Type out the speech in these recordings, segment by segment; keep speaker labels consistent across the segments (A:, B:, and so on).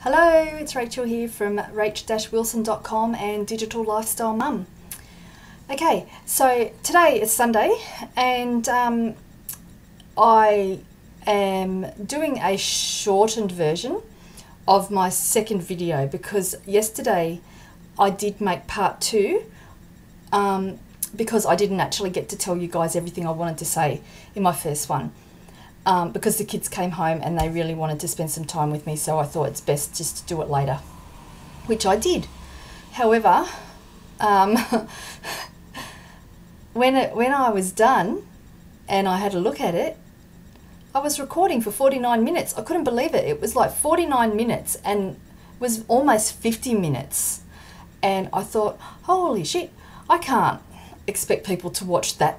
A: Hello, it's Rachel here from rach-wilson.com and Digital Lifestyle Mum. Okay, so today is Sunday and I am doing a shortened version of my second video because yesterday I did make part two because I didn't actually get to tell you guys everything I wanted to say in my first one. Because the kids came home and they really wanted to spend some time with me, so I thought it's best just to do it later, which I did. However, when I was done and I had a look at it, I was recording for 49 minutes. I couldn't believe it. It was like 49 minutes and was almost 50 minutes. And I thought, holy shit, I can't expect people to watch that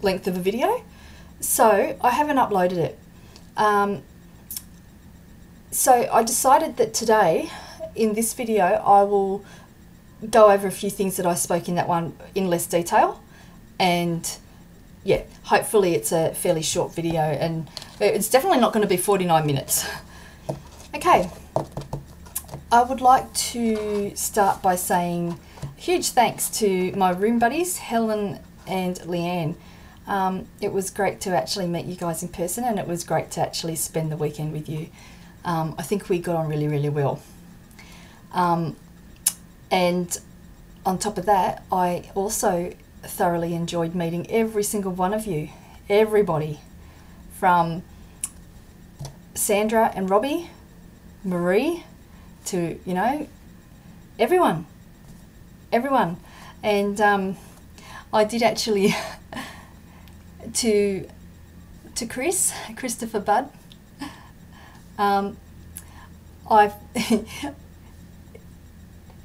A: length of a video. So I haven't uploaded it. So I decided that today, in this video, I will go over a few things that I spoke in that one in less detail. And yeah, hopefully it's a fairly short video and it's definitely not going to be 49 minutes. Okay, I would like to start by saying huge thanks to my room buddies, Helen and Leanne. It was great to actually meet you guys in person and it was great to actually spend the weekend with you. I think we got on really, really well. And on top of that, I also thoroughly enjoyed meeting every single one of you, everybody, from Sandra and Robbie, Marie, to, you know, everyone. And I did actually... to Christopher Budd.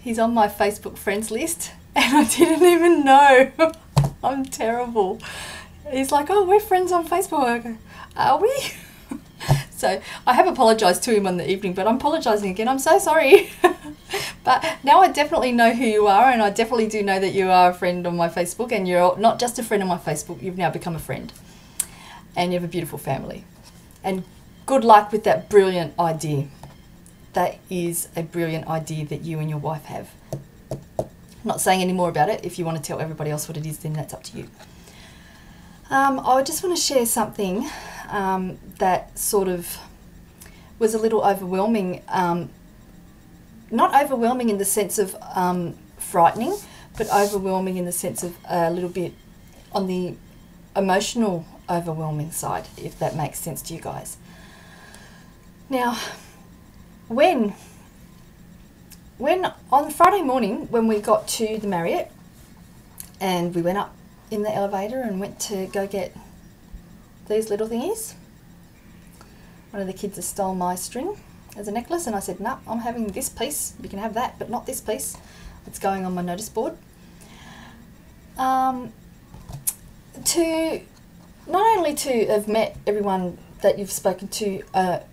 A: He's on my Facebook friends list and I didn't even know. I'm terrible. He's like, oh, we're friends on Facebook. I go, are we? So I have apologised to him on the evening, but I'm apologising again. I'm so sorry. But now I definitely know who you are, and I definitely do know that you are a friend on my Facebook, and you're not just a friend on my Facebook, you've now become a friend. And you have a beautiful family. And good luck with that brilliant idea. That is a brilliant idea that you and your wife have. I'm not saying any more about it. If you want to tell everybody else what it is, then that's up to you. I just want to share something that sort of was a little overwhelming. Not overwhelming in the sense of frightening, but overwhelming in the sense of a little bit on the emotional overwhelming side, if that makes sense to you guys. Now, when on Friday morning, when we got to the Marriott and we went up in the elevator and went to go get these little thingies, one of the kids has stole my string as a necklace, and I said, no, I'm having this piece. You can have that, but not this piece. It's going on my notice board. To not only to have met everyone that you've spoken to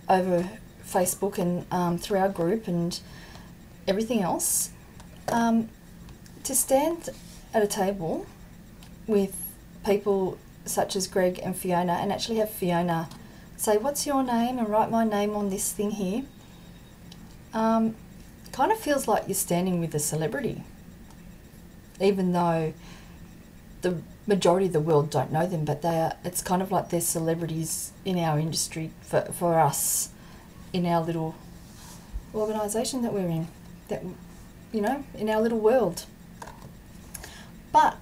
A: over Facebook and through our group and everything else, to stand at a table with people such as Greg and Fiona and actually have Fiona say, what's your name, and write my name on this thing here, kind of feels like you're standing with a celebrity, even though the majority of the world don't know them, but it's kind of like they're celebrities in our industry for us, in our little organisation that we're in, that, you know, in our little world. But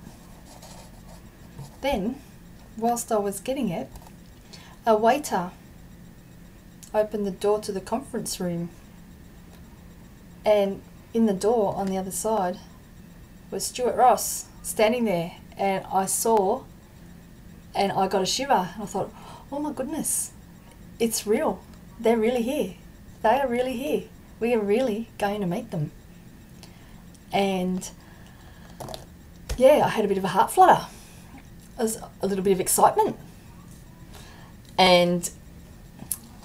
A: then, whilst I was getting it, a waiter opened the door to the conference room, and in the door on the other side was Stuart Ross standing there, and I saw and I got a shiver and I thought, oh my goodness, it's real. They're really here. They are really here. We are really going to meet them. And yeah, I had a bit of a heart flutter. It was a little bit of excitement. And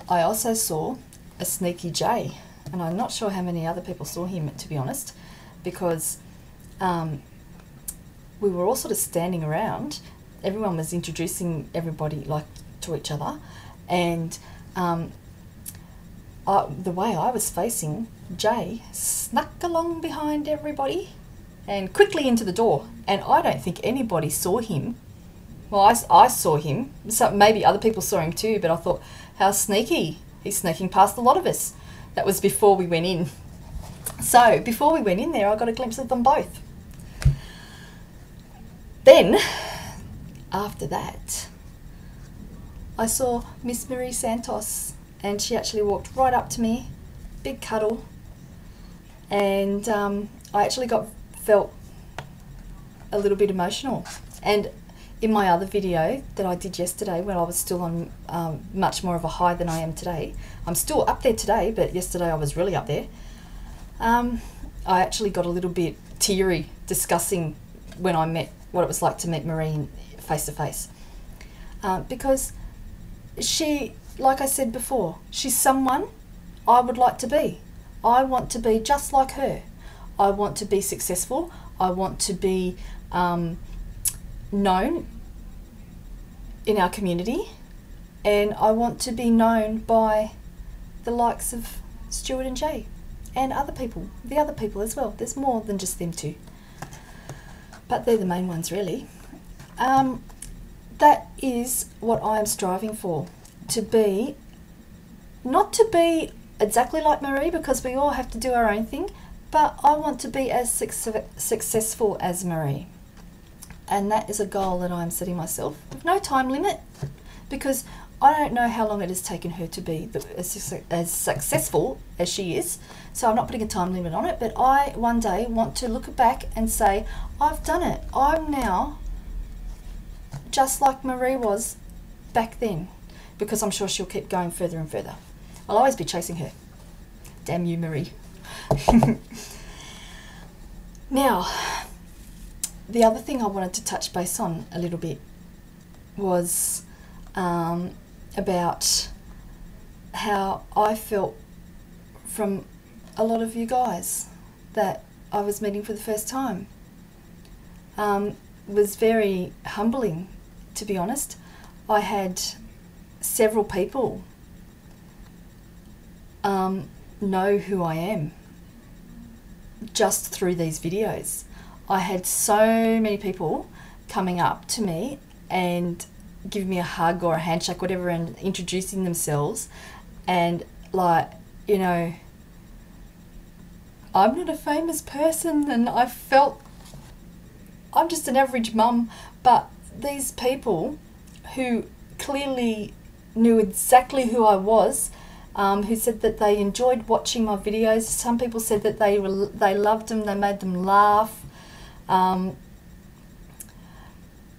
A: I also saw a sneaky Jay, and I'm not sure how many other people saw him, to be honest, because we were all sort of standing around. Everyone was introducing everybody like to each other, and the way I was facing, Jay snuck along behind everybody and quickly into the door. And I don't think anybody saw him. Well, I saw him. So maybe other people saw him too, but I thought, how sneaky. He's sneaking past a lot of us. That was before we went in. So before we went in there, I got a glimpse of them both. Then, after that, I saw Miss Marie Santos, and she actually walked right up to me, big cuddle, and I actually felt a little bit emotional. And in my other video that I did yesterday, when I was still on much more of a high than I am today, I'm still up there today, but yesterday I was really up there. I actually got a little bit teary discussing when I met what it was like to meet Marie face to face, because she, like I said before, she's someone I would like to be. I want to be just like her. I want to be successful. I want to be known in our community, and I want to be known by the likes of Stuart and Jay and other people, the other people as well. There's more than just them two, but they're the main ones really. That is what I am striving for, to be, not to be exactly like Marie, because we all have to do our own thing, but I want to be as successful as Marie. And that is a goal that I'm setting myself with no time limit, because I don't know how long it has taken her to be as successful as she is. So I'm not putting a time limit on it, but I one day want to look back and say, I've done it. I'm now just like Marie was back then, because I'm sure she'll keep going further and further. I'll always be chasing her. Damn you, Marie. Now, the other thing I wanted to touch base on a little bit was about how I felt from a lot of you guys that I was meeting for the first time. Was very humbling, to be honest. I had several people know who I am just through these videos. I had so many people coming up to me and giving me a hug or a handshake, whatever, and introducing themselves, and like, you know, I'm not a famous person, and I felt I'm just an average mum, but these people who clearly knew exactly who I was, who said that they enjoyed watching my videos. Some people said that they loved them, they made them laugh.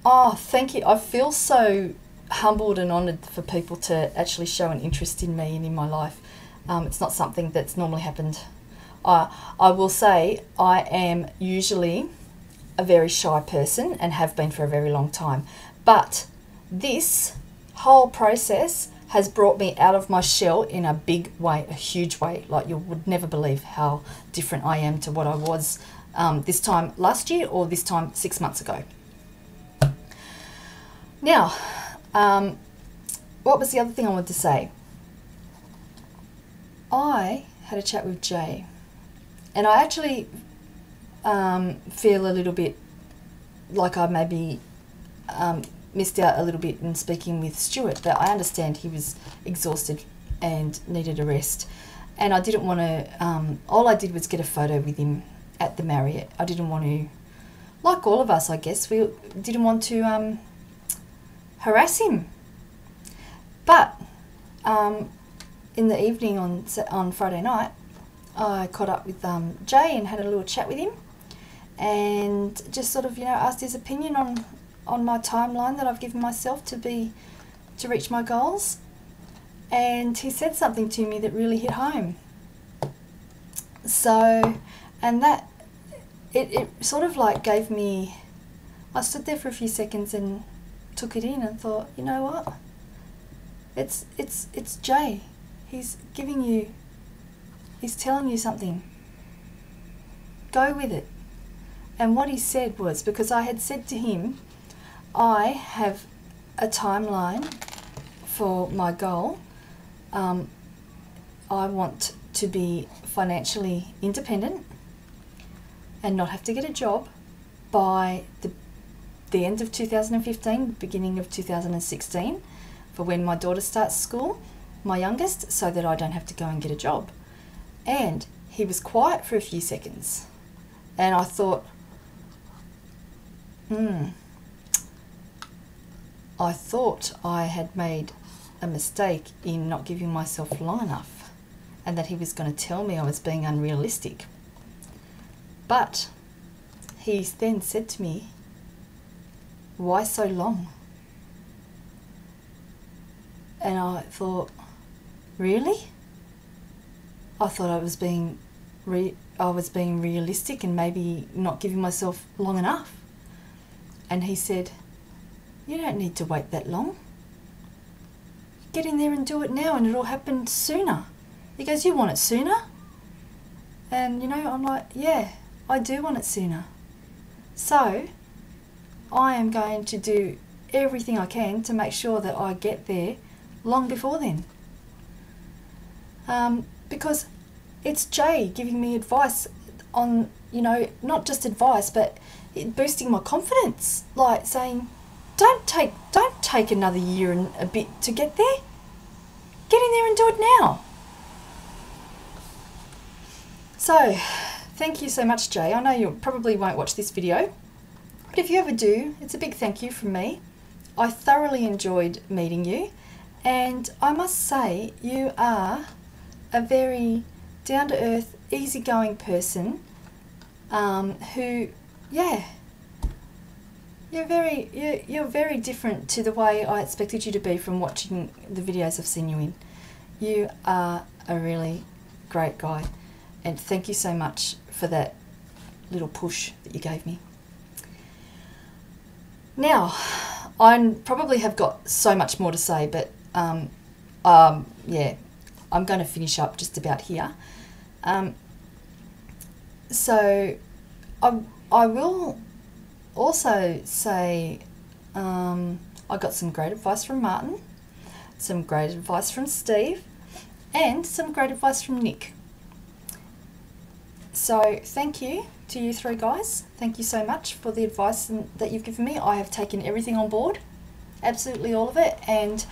A: Oh, thank you. I feel so humbled and honoured for people to actually show an interest in me and in my life. It's not something that's normally happened. I will say I am usually a very shy person and have been for a very long time. But this whole process has brought me out of my shell in a big way, a huge way. Like, you would never believe how different I am to what I was this time last year or this time 6 months ago. Now, what was the other thing I wanted to say? I had a chat with Jay, and I actually feel a little bit like I maybe missed out a little bit in speaking with Stuart, but I understand he was exhausted and needed a rest. And I didn't want to, all I did was get a photo with him at the Marriott. I didn't want to, like all of us, I guess, we didn't want to harass him. But in the evening on Friday night, I caught up with Jay and had a little chat with him, and just sort of, you know, asked his opinion on my timeline that I've given myself to reach my goals. And he said something to me that really hit home. So, and that, it sort of like gave me, I stood there for a few seconds and took it in and thought, you know what? It's Jay. He's giving you, he's telling you something. Go with it. And what he said was, because I had said to him, I have a timeline for my goal. I I want to be financially independent and not have to get a job by the end of 2015, beginning of 2016, for when my daughter starts school, my youngest, so that I don't have to go and get a job. And he was quiet for a few seconds. And I thought, I thought I had made a mistake in not giving myself long enough, and that he was going to tell me I was being unrealistic. But he then said to me, "Why so long?" And I thought, really? I thought I was being realistic and maybe not giving myself long enough. And he said, "You don't need to wait that long. Get in there and do it now and it'll happen sooner." He goes, "You want it sooner?" And I'm like, yeah, I do want it sooner. So I am going to do everything I can to make sure that I get there long before then. Because it's Jay giving me advice on, not just advice, but boosting my confidence. Like saying, don't take another year and a bit to get there. Get in there and do it now. So, thank you so much, Jay. I know you probably won't watch this video, but if you ever do, it's a big thank you from me. I thoroughly enjoyed meeting you, and I must say you are a very down-to-earth, easygoing person who, you're very different to the way I expected you to be from watching the videos I've seen you in. You are a really great guy, and thank you so much for that little push that you gave me. Now, I probably have got so much more to say, but I'm going to finish up just about here. So I will also say I got some great advice from Martin, some great advice from Steve, and some great advice from Nick. So thank you to you three guys. Thank you so much for the advice that you've given me. I have taken everything on board, absolutely all of it, and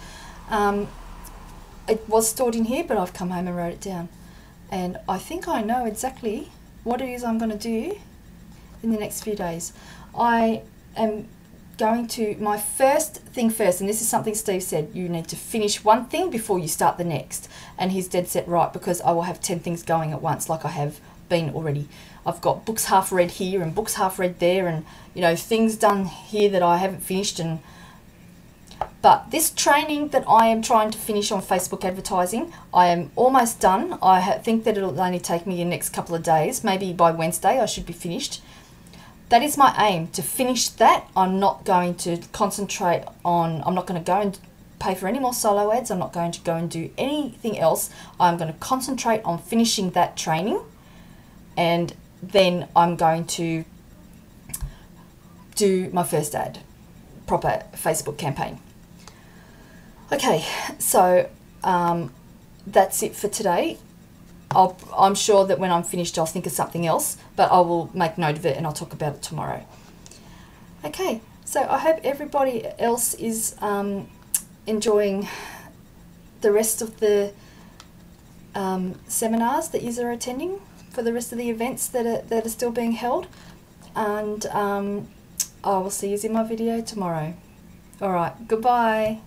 A: it was stored in here, but I've come home and wrote it down. And I think I know exactly what it is I'm going to do in the next few days. I am going to, my first thing first, and this is something Steve said, you need to finish one thing before you start the next. And he's dead set right, because I will have 10 things going at once like I have been already. I've got books half read here and books half read there, and things done here that I haven't finished. But this training that I am trying to finish on Facebook advertising, I am almost done. I think that it'll only take me the next couple of days. Maybe by Wednesday I should be finished. That is my aim, to finish that. I'm not going to concentrate on, I'm not going to go and pay for any more solo ads. I'm not going to go and do anything else. I'm going to concentrate on finishing that training, and then I'm going to do my first ad, proper Facebook campaign. Okay, so that's it for today. I'm sure that when I'm finished I'll think of something else, but I will make note of it and I'll talk about it tomorrow. Okay, so I hope everybody else is enjoying the rest of the seminars that you are attending, for the rest of the events that are still being held, and I will see you in my video tomorrow. Alright, goodbye.